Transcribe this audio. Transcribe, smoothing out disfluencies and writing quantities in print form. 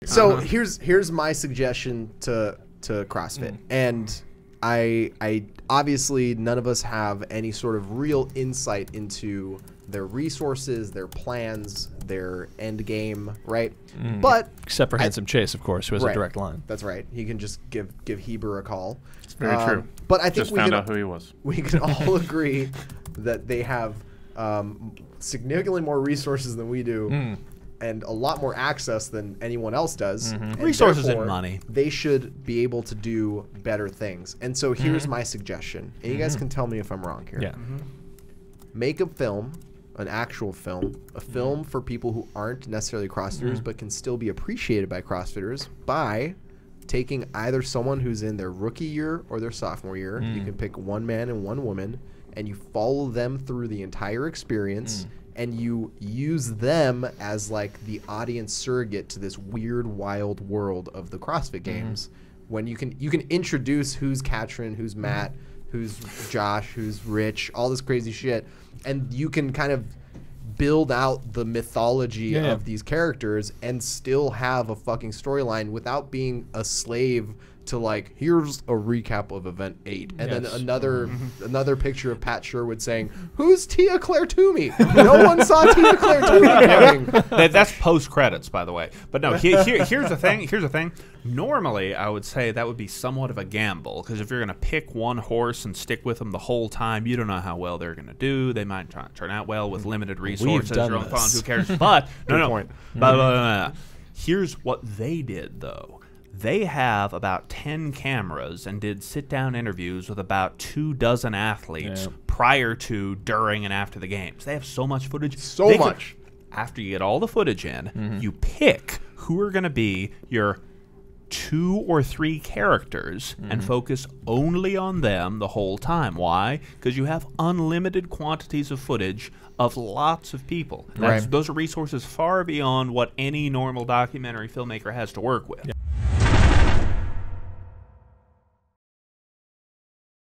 So here's my suggestion to CrossFit, and I obviously none of us have any sort of real insight into their resources, their plans, their end game, right? But except for Handsome Chase, of course, who has a direct line. That's right. He can just give Heber a call. It's very true. But I think just found out who he was. We can all agree that they have significantly more resources than we do. And a lot more access than anyone else does. And resources and money. They should be able to do better things. And so here's my suggestion. And you guys can tell me if I'm wrong here. Yeah. Make a film, an actual film, a film for people who aren't necessarily CrossFitters but can still be appreciated by CrossFitters by taking either someone who's in their rookie year or their sophomore year. You can pick one man and one woman, and you follow them through the entire experience. And you use them as like the audience surrogate to this weird, wild world of the CrossFit Games. When you can introduce who's Katrin, who's Matt, who's Josh, who's Rich, all this crazy shit, and you can kind of build out the mythology of these characters and still have a fucking storyline without being a slave to like, here's a recap of event 8 and then another picture of Pat Sherwood saying, who's Tia Claire Toomey? No one saw Tia Claire Toomey coming. That's post credits, by the way. But no, here's the thing. Here's the thing. Normally, I would say that would be somewhat of a gamble, because if you're going to pick one horse and stick with them the whole time, you don't know how well they're going to do. They might turn out well with limited resources. Your own fun, who cares? But no. Here's what they did, though. They have about 10 cameras and did sit-down interviews with about 24 athletes prior to, during, and after the games. They have so much footage. After you get all the footage in, you pick who are going to be your 2 or 3 characters and focus only on them the whole time. Why? Because you have unlimited quantities of footage of lots of people. Those are resources far beyond what any normal documentary filmmaker has to work with.